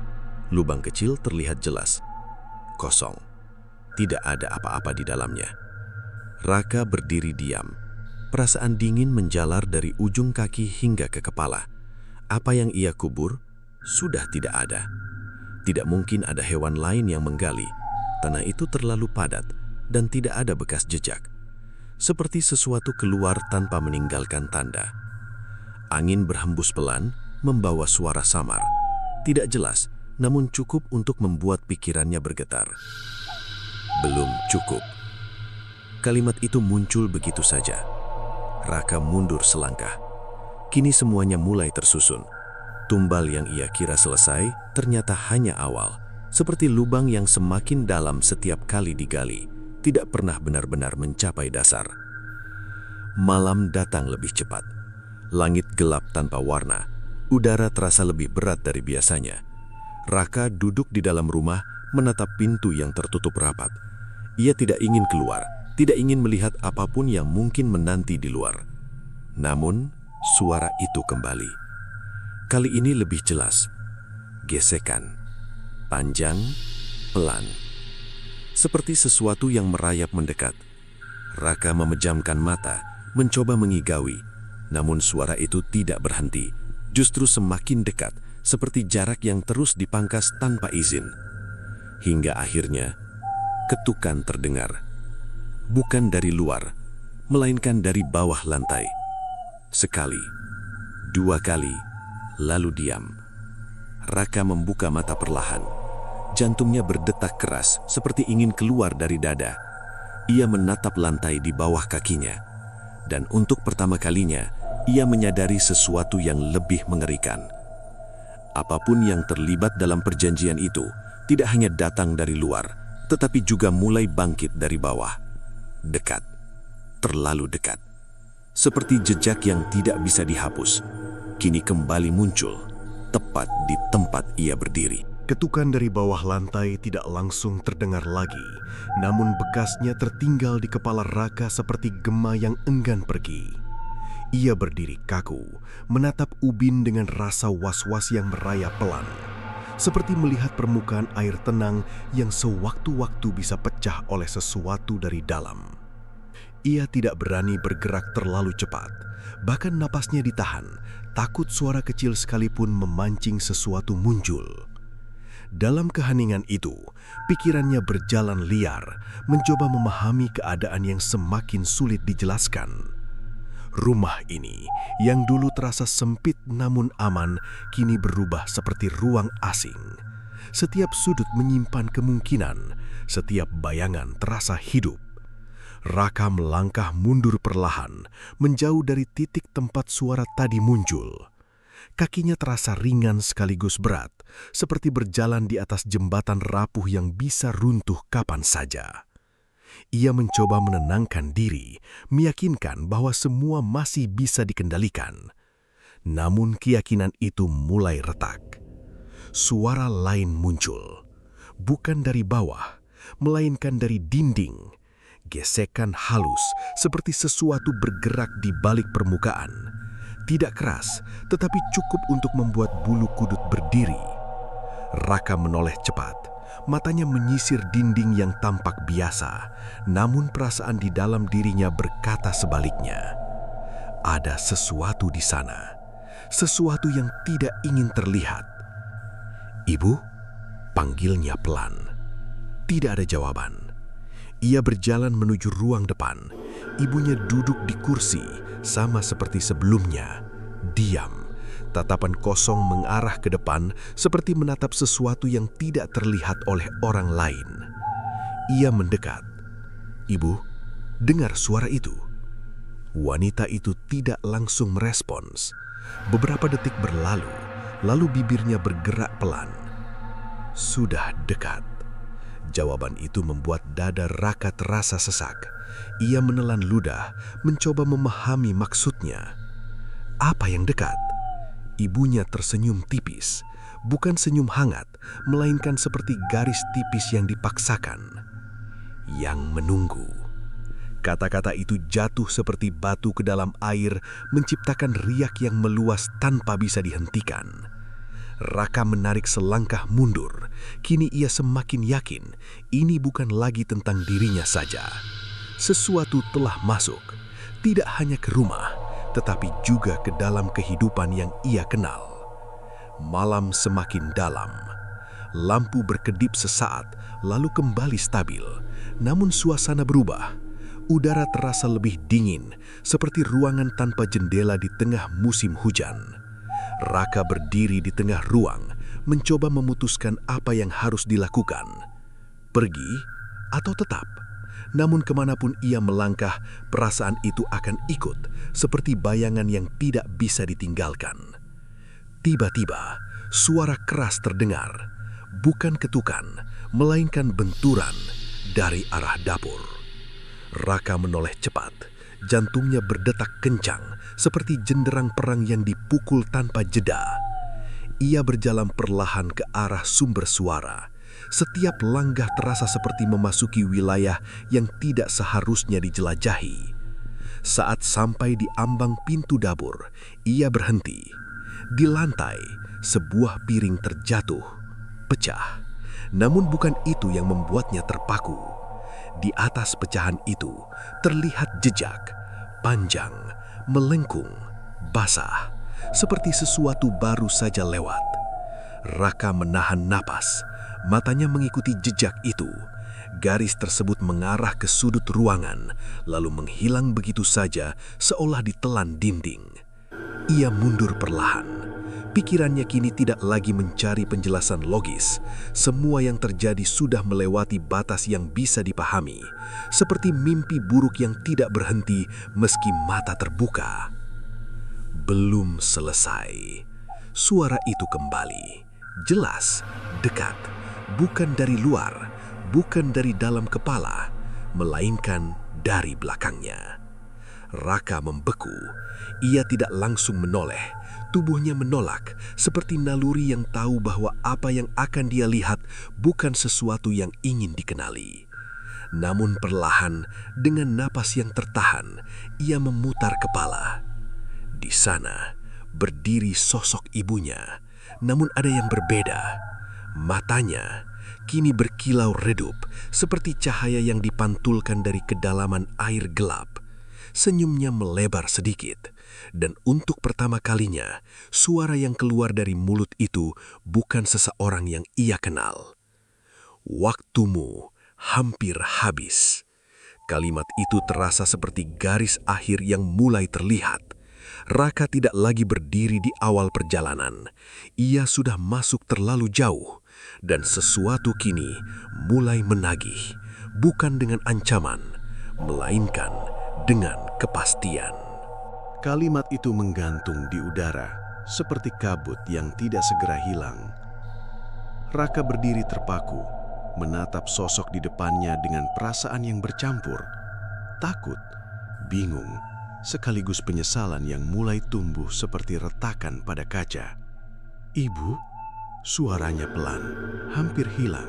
Lubang kecil terlihat jelas. Kosong. Tidak ada apa-apa di dalamnya. Raka berdiri diam. Perasaan dingin menjalar dari ujung kaki hingga ke kepala. Apa yang ia kubur sudah tidak ada. Tidak mungkin ada hewan lain yang menggali. Tanah itu terlalu padat dan tidak ada bekas jejak. Seperti sesuatu keluar tanpa meninggalkan tanda. Angin berhembus pelan, membawa suara samar. Tidak jelas, namun cukup untuk membuat pikirannya bergetar. "Belum cukup." Kalimat itu muncul begitu saja. Raka mundur selangkah. Kini semuanya mulai tersusun. Tumbal yang ia kira selesai ternyata hanya awal. Seperti lubang yang semakin dalam setiap kali digali, tidak pernah benar-benar mencapai dasar. Malam datang lebih cepat. Langit gelap tanpa warna. Udara terasa lebih berat dari biasanya. Raka duduk di dalam rumah, menatap pintu yang tertutup rapat. Ia tidak ingin keluar, tidak ingin melihat apapun yang mungkin menanti di luar. Namun, suara itu kembali. Kali ini lebih jelas. Gesekan. Panjang, pelan. Seperti sesuatu yang merayap mendekat. Raka memejamkan mata, mencoba mengigawi. Namun suara itu tidak berhenti. Justru semakin dekat, seperti jarak yang terus dipangkas tanpa izin. Hingga akhirnya, ketukan terdengar. Bukan dari luar, melainkan dari bawah lantai. Sekali, dua kali, lalu diam. Raka membuka mata perlahan. Jantungnya berdetak keras seperti ingin keluar dari dada. Ia menatap lantai di bawah kakinya. Dan untuk pertama kalinya, ia menyadari sesuatu yang lebih mengerikan. Apapun yang terlibat dalam perjanjian itu tidak hanya datang dari luar, tetapi juga mulai bangkit dari bawah. Dekat, terlalu dekat. Seperti jejak yang tidak bisa dihapus, kini kembali muncul, tepat di tempat ia berdiri. Ketukan dari bawah lantai tidak langsung terdengar lagi, namun bekasnya tertinggal di kepala Raka seperti gema yang enggan pergi. Ia berdiri kaku, menatap ubin dengan rasa was-was yang merayap pelan, seperti melihat permukaan air tenang yang sewaktu-waktu bisa pecah oleh sesuatu dari dalam. Ia tidak berani bergerak terlalu cepat, bahkan napasnya ditahan, takut suara kecil sekalipun memancing sesuatu muncul. Dalam keheningan itu, pikirannya berjalan liar, mencoba memahami keadaan yang semakin sulit dijelaskan. Rumah ini, yang dulu terasa sempit namun aman, kini berubah seperti ruang asing. Setiap sudut menyimpan kemungkinan, setiap bayangan terasa hidup. Raka melangkah mundur perlahan, menjauh dari titik tempat suara tadi muncul. Kakinya terasa ringan sekaligus berat, seperti berjalan di atas jembatan rapuh yang bisa runtuh kapan saja. Ia mencoba menenangkan diri, meyakinkan bahwa semua masih bisa dikendalikan. Namun keyakinan itu mulai retak. Suara lain muncul, bukan dari bawah, melainkan dari dinding. Gesekan halus seperti sesuatu bergerak di balik permukaan. Tidak keras, tetapi cukup untuk membuat bulu kudut berdiri. Raka menoleh cepat. Matanya menyisir dinding yang tampak biasa, namun perasaan di dalam dirinya berkata sebaliknya. Ada sesuatu di sana, sesuatu yang tidak ingin terlihat. "Ibu?" panggilnya pelan. Tidak ada jawaban. Ia berjalan menuju ruang depan. Ibunya duduk di kursi, sama seperti sebelumnya, diam. Tatapan kosong mengarah ke depan seperti menatap sesuatu yang tidak terlihat oleh orang lain. Ia mendekat. "Ibu, dengar suara itu?" Wanita itu tidak langsung merespons. Beberapa detik berlalu, lalu bibirnya bergerak pelan. "Sudah dekat." Jawaban itu membuat dada Raka terasa sesak. Ia menelan ludah, mencoba memahami maksudnya. Apa yang dekat? Ibunya tersenyum tipis, bukan senyum hangat, melainkan seperti garis tipis yang dipaksakan. "Yang menunggu." Kata-kata itu jatuh seperti batu ke dalam air, menciptakan riak yang meluas tanpa bisa dihentikan. Raka menarik selangkah mundur. Kini ia semakin yakin ini bukan lagi tentang dirinya saja. Sesuatu telah masuk, tidak hanya ke rumah, tetapi juga ke dalam kehidupan yang ia kenal. Malam semakin dalam. Lampu berkedip sesaat, lalu kembali stabil. Namun suasana berubah. Udara terasa lebih dingin, seperti ruangan tanpa jendela di tengah musim hujan. Raka berdiri di tengah ruang, mencoba memutuskan apa yang harus dilakukan. Pergi atau tetap? Namun kemanapun ia melangkah, perasaan itu akan ikut, seperti bayangan yang tidak bisa ditinggalkan. Tiba-tiba, suara keras terdengar. Bukan ketukan, melainkan benturan dari arah dapur. Raka menoleh cepat, jantungnya berdetak kencang, seperti jenderang perang yang dipukul tanpa jeda. Ia berjalan perlahan ke arah sumber suara. Setiap langkah terasa seperti memasuki wilayah yang tidak seharusnya dijelajahi. Saat sampai di ambang pintu dapur, ia berhenti. Di lantai, sebuah piring terjatuh, pecah. Namun bukan itu yang membuatnya terpaku. Di atas pecahan itu, terlihat jejak, panjang, melengkung, basah, seperti sesuatu baru saja lewat. Raka menahan napas. Matanya mengikuti jejak itu. Garis tersebut mengarah ke sudut ruangan, lalu menghilang begitu saja seolah ditelan dinding. Ia mundur perlahan. Pikirannya kini tidak lagi mencari penjelasan logis. Semua yang terjadi sudah melewati batas yang bisa dipahami, seperti mimpi buruk yang tidak berhenti meski mata terbuka. Belum selesai. Suara itu kembali. Jelas, dekat. Bukan dari luar, bukan dari dalam kepala, melainkan dari belakangnya. Raka membeku. Ia tidak langsung menoleh. Tubuhnya menolak, seperti naluri yang tahu bahwa apa yang akan dia lihat bukan sesuatu yang ingin dikenali. Namun perlahan, dengan napas yang tertahan, ia memutar kepala. Di sana, berdiri sosok ibunya, namun ada yang berbeda. Matanya kini berkilau redup, seperti cahaya yang dipantulkan dari kedalaman air gelap. Senyumnya melebar sedikit, dan untuk pertama kalinya, suara yang keluar dari mulut itu bukan seseorang yang ia kenal. "Waktumu hampir habis." Kalimat itu terasa seperti garis akhir yang mulai terlihat. Raka tidak lagi berdiri di awal perjalanan. Ia sudah masuk terlalu jauh, dan sesuatu kini mulai menagih, bukan dengan ancaman, melainkan dengan kepastian. Kalimat itu menggantung di udara, seperti kabut yang tidak segera hilang. Raka berdiri terpaku, menatap sosok di depannya dengan perasaan yang bercampur. Takut, bingung, sekaligus penyesalan yang mulai tumbuh seperti retakan pada kaca. "Ibu?" Suaranya pelan, hampir hilang.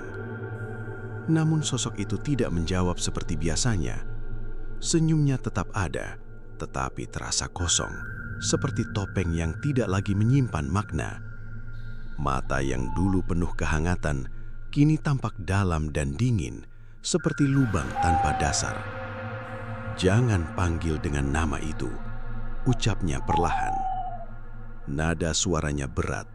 Namun sosok itu tidak menjawab seperti biasanya. Senyumnya tetap ada, tetapi terasa kosong, seperti topeng yang tidak lagi menyimpan makna. Mata yang dulu penuh kehangatan, kini tampak dalam dan dingin, seperti lubang tanpa dasar. "Jangan panggil dengan nama itu," ucapnya perlahan. Nada suaranya berat,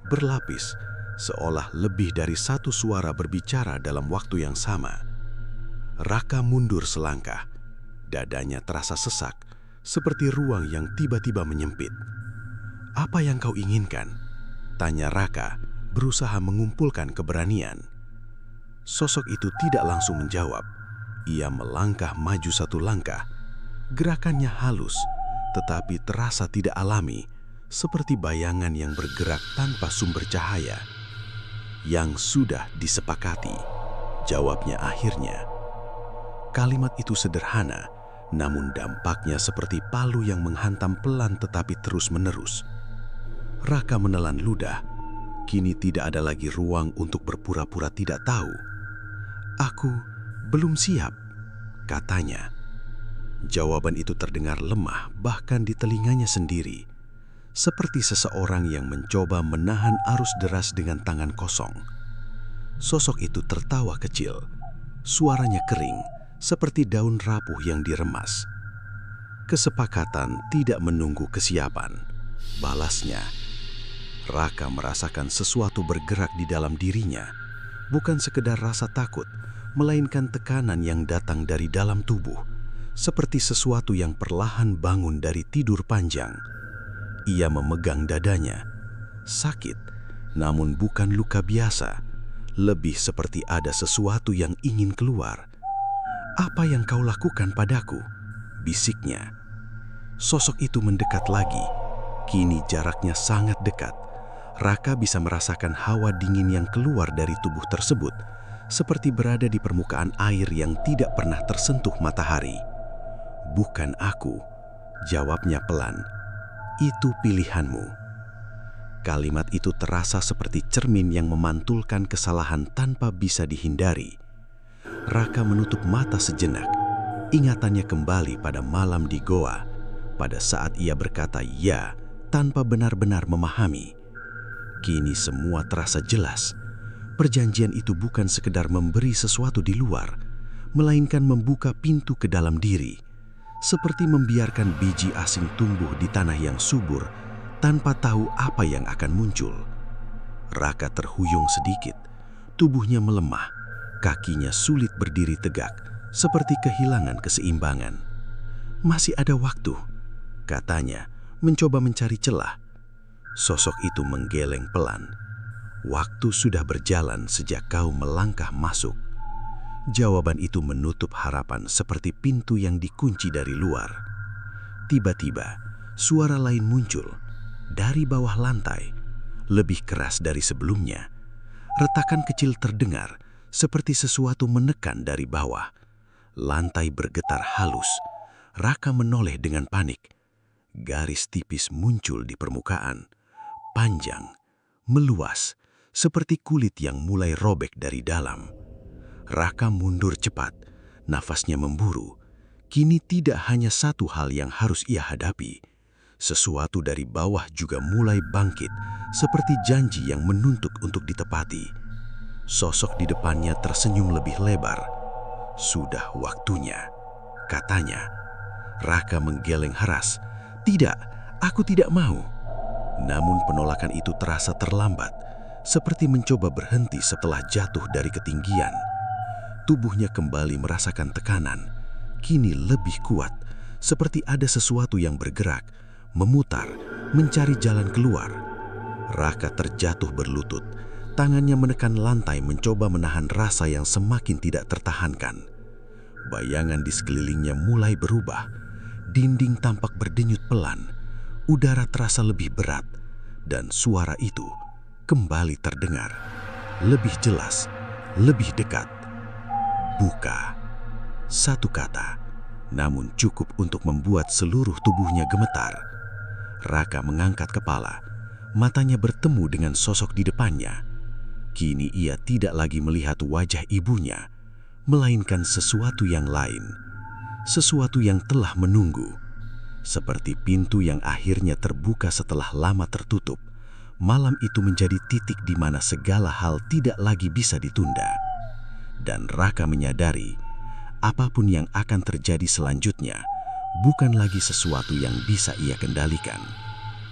berlapis, seolah lebih dari satu suara berbicara dalam waktu yang sama. Raka mundur selangkah. Dadanya terasa sesak, seperti ruang yang tiba-tiba menyempit. "Apa yang kau inginkan?" tanya Raka, berusaha mengumpulkan keberanian. Sosok itu tidak langsung menjawab. Ia melangkah maju satu langkah. Gerakannya halus, tetapi terasa tidak alami, seperti bayangan yang bergerak tanpa sumber cahaya. "Yang sudah disepakati," jawabnya akhirnya. Kalimat itu sederhana, namun dampaknya seperti palu yang menghantam pelan tetapi terus-menerus. Raka menelan ludah. Kini tidak ada lagi ruang untuk berpura-pura tidak tahu. "Aku belum siap," katanya. Jawaban itu terdengar lemah bahkan di telinganya sendiri, seperti seseorang yang mencoba menahan arus deras dengan tangan kosong. Sosok itu tertawa kecil. Suaranya kering, seperti daun rapuh yang diremas. "Kesepakatan tidak menunggu kesiapan," balasnya. Raka merasakan sesuatu bergerak di dalam dirinya, bukan sekedar rasa takut, melainkan tekanan yang datang dari dalam tubuh, seperti sesuatu yang perlahan bangun dari tidur panjang. Ia memegang dadanya. Sakit, namun bukan luka biasa, lebih seperti ada sesuatu yang ingin keluar. "Apa yang kau lakukan padaku?" bisiknya. Sosok itu mendekat lagi. Kini jaraknya sangat dekat. Raka bisa merasakan hawa dingin yang keluar dari tubuh tersebut, seperti berada di permukaan air yang tidak pernah tersentuh matahari. "Bukan aku," jawabnya pelan. "Itu pilihanmu." Kalimat itu terasa seperti cermin yang memantulkan kesalahan tanpa bisa dihindari. Raka menutup mata sejenak. Ingatannya kembali pada malam di goa, pada saat ia berkata "ya" tanpa benar-benar memahami. Kini semua terasa jelas. Perjanjian itu bukan sekedar memberi sesuatu di luar, melainkan membuka pintu ke dalam diri, seperti membiarkan biji asing tumbuh di tanah yang subur tanpa tahu apa yang akan muncul. Raka terhuyung sedikit, tubuhnya melemah. Kakinya sulit berdiri tegak, seperti kehilangan keseimbangan. "Masih ada waktu," katanya, mencoba mencari celah. Sosok itu menggeleng pelan. Waktu sudah berjalan sejak kau melangkah masuk. Jawaban itu menutup harapan seperti pintu yang dikunci dari luar. Tiba-tiba, suara lain muncul dari bawah lantai, lebih keras dari sebelumnya. Retakan kecil terdengar seperti sesuatu menekan dari bawah. Lantai bergetar halus. Raka menoleh dengan panik. Garis tipis muncul di permukaan, panjang, meluas, seperti kulit yang mulai robek dari dalam. Raka mundur cepat, nafasnya memburu. Kini tidak hanya satu hal yang harus ia hadapi. Sesuatu dari bawah juga mulai bangkit, seperti janji yang menuntut untuk ditepati. Sosok di depannya tersenyum lebih lebar. Sudah waktunya, katanya. Raka menggeleng heras. Tidak, aku tidak mau. Namun penolakan itu terasa terlambat, seperti mencoba berhenti setelah jatuh dari ketinggian. Tubuhnya kembali merasakan tekanan, kini lebih kuat, seperti ada sesuatu yang bergerak, memutar, mencari jalan keluar. Raka terjatuh berlutut, tangannya menekan lantai mencoba menahan rasa yang semakin tidak tertahankan. Bayangan di sekelilingnya mulai berubah, dinding tampak berdenyut pelan, udara terasa lebih berat, dan suara itu kembali terdengar, lebih jelas, lebih dekat. Buka. Satu kata, namun cukup untuk membuat seluruh tubuhnya gemetar. Raka mengangkat kepala, matanya bertemu dengan sosok di depannya. Kini ia tidak lagi melihat wajah ibunya, melainkan sesuatu yang lain. Sesuatu yang telah menunggu. Seperti pintu yang akhirnya terbuka setelah lama tertutup. Malam itu menjadi titik di mana segala hal tidak lagi bisa ditunda. Dan Raka menyadari, apapun yang akan terjadi selanjutnya bukan lagi sesuatu yang bisa ia kendalikan.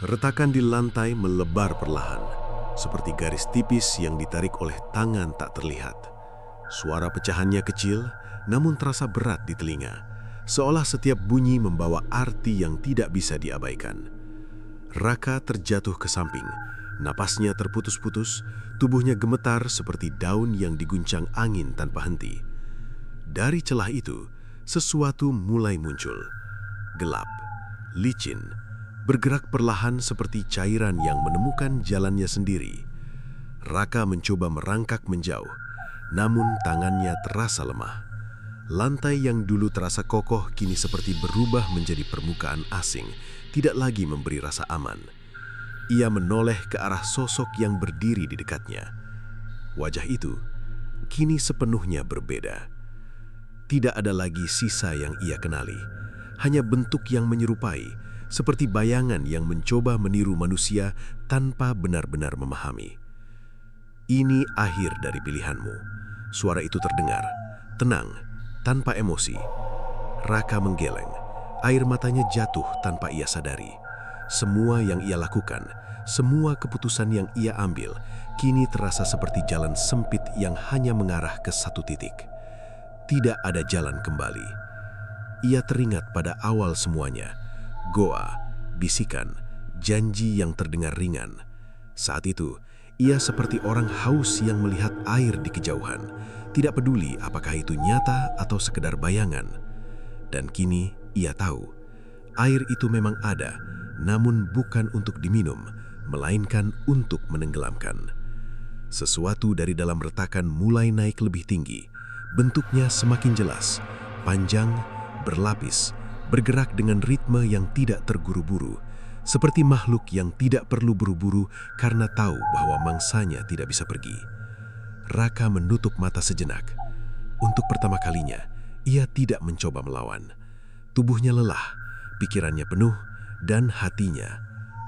Retakan di lantai melebar perlahan, seperti garis tipis yang ditarik oleh tangan tak terlihat. Suara pecahannya kecil, namun terasa berat di telinga, seolah setiap bunyi membawa arti yang tidak bisa diabaikan. Raka terjatuh ke samping, napasnya terputus-putus, tubuhnya gemetar seperti daun yang diguncang angin tanpa henti. Dari celah itu, sesuatu mulai muncul. Gelap, licin, bergerak perlahan seperti cairan yang menemukan jalannya sendiri. Raka mencoba merangkak menjauh, namun tangannya terasa lemah. Lantai yang dulu terasa kokoh kini seperti berubah menjadi permukaan asing, tidak lagi memberi rasa aman. Ia menoleh ke arah sosok yang berdiri di dekatnya. Wajah itu kini sepenuhnya berbeda. Tidak ada lagi sisa yang ia kenali, hanya bentuk yang menyerupai, seperti bayangan yang mencoba meniru manusia tanpa benar-benar memahami. Ini akhir dari pilihanmu. Suara itu terdengar, tenang, tanpa emosi. Raka menggeleng, air matanya jatuh tanpa ia sadari. Semua yang ia lakukan, semua keputusan yang ia ambil, kini terasa seperti jalan sempit yang hanya mengarah ke satu titik. Tidak ada jalan kembali. Ia teringat pada awal semuanya. Goa, bisikan, janji yang terdengar ringan. Saat itu, ia seperti orang haus yang melihat air di kejauhan, tidak peduli apakah itu nyata atau sekedar bayangan. Dan kini ia tahu, air itu memang ada, namun bukan untuk diminum, melainkan untuk menenggelamkan. Sesuatu dari dalam retakan mulai naik lebih tinggi. Bentuknya semakin jelas, panjang, berlapis, bergerak dengan ritme yang tidak terburu-buru, seperti makhluk yang tidak perlu buru-buru karena tahu bahwa mangsanya tidak bisa pergi. Raka menutup mata sejenak. Untuk pertama kalinya, ia tidak mencoba melawan. Tubuhnya lelah, pikirannya penuh, dan hatinya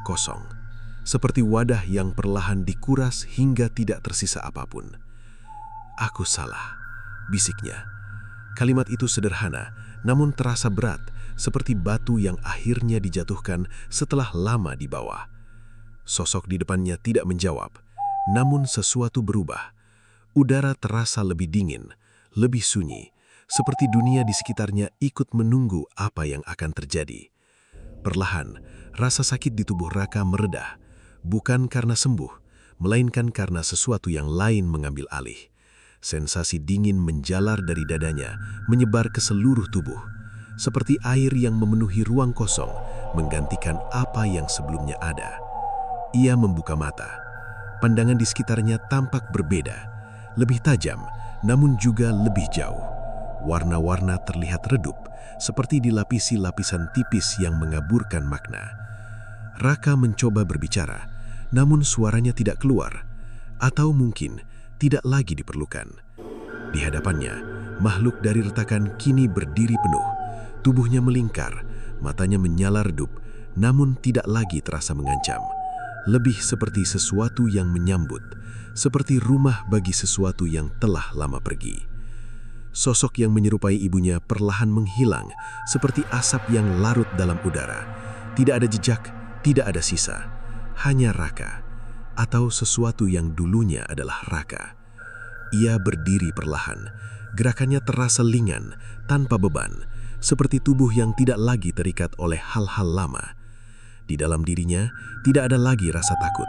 kosong. Seperti wadah yang perlahan dikuras hingga tidak tersisa apapun. "Aku salah," bisiknya. Kalimat itu sederhana, namun terasa berat, seperti batu yang akhirnya dijatuhkan setelah lama di bawah. Sosok di depannya tidak menjawab, namun sesuatu berubah. Udara terasa lebih dingin, lebih sunyi, seperti dunia di sekitarnya ikut menunggu apa yang akan terjadi. Perlahan, rasa sakit di tubuh Raka meredah, bukan karena sembuh, melainkan karena sesuatu yang lain mengambil alih. Sensasi dingin menjalar dari dadanya, menyebar ke seluruh tubuh, seperti air yang memenuhi ruang kosong, menggantikan apa yang sebelumnya ada. Ia membuka mata. Pandangan di sekitarnya tampak berbeda, lebih tajam, namun juga lebih jauh. Warna-warna terlihat redup, seperti dilapisi lapisan tipis yang mengaburkan makna. Raka mencoba berbicara, namun suaranya tidak keluar, atau mungkin tidak lagi diperlukan. Di hadapannya, makhluk dari retakan kini berdiri penuh. Tubuhnya melingkar, matanya menyala redup, namun tidak lagi terasa mengancam. Lebih seperti sesuatu yang menyambut, seperti rumah bagi sesuatu yang telah lama pergi. Sosok yang menyerupai ibunya perlahan menghilang, seperti asap yang larut dalam udara. Tidak ada jejak, tidak ada sisa, hanya Raka, atau sesuatu yang dulunya adalah Raka. Ia berdiri perlahan, gerakannya terasa lingan, tanpa beban, seperti tubuh yang tidak lagi terikat oleh hal-hal lama. Di dalam dirinya tidak ada lagi rasa takut,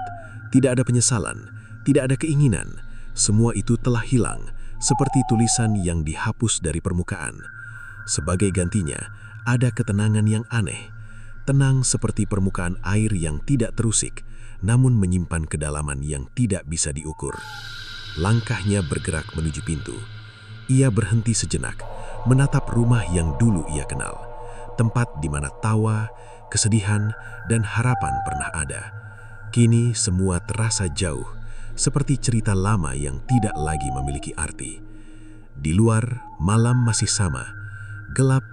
tidak ada penyesalan, tidak ada keinginan. Semua itu telah hilang, seperti tulisan yang dihapus dari permukaan. Sebagai gantinya, ada ketenangan yang aneh, tenang seperti permukaan air yang tidak terusik, namun menyimpan kedalaman yang tidak bisa diukur. Langkahnya bergerak menuju pintu. Ia berhenti sejenak, menatap rumah yang dulu ia kenal, tempat di mana tawa, kesedihan, dan harapan pernah ada. Kini semua terasa jauh, seperti cerita lama yang tidak lagi memiliki arti. Di luar, malam masih sama, gelap,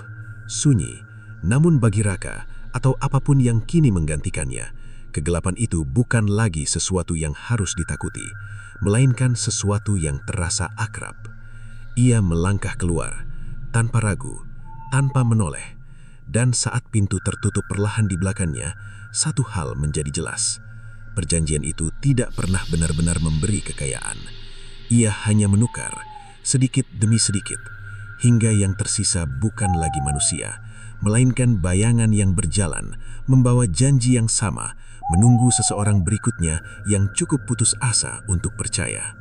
sunyi, namun bagi Raka, atau apapun yang kini menggantikannya, kegelapan itu bukan lagi sesuatu yang harus ditakuti, melainkan sesuatu yang terasa akrab. Ia melangkah keluar, tanpa ragu, tanpa menoleh, dan saat pintu tertutup perlahan di belakangnya, satu hal menjadi jelas. Perjanjian itu tidak pernah benar-benar memberi kekayaan. Ia hanya menukar, sedikit demi sedikit, hingga yang tersisa bukan lagi manusia, melainkan bayangan yang berjalan, membawa janji yang sama, menunggu seseorang berikutnya yang cukup putus asa untuk percaya.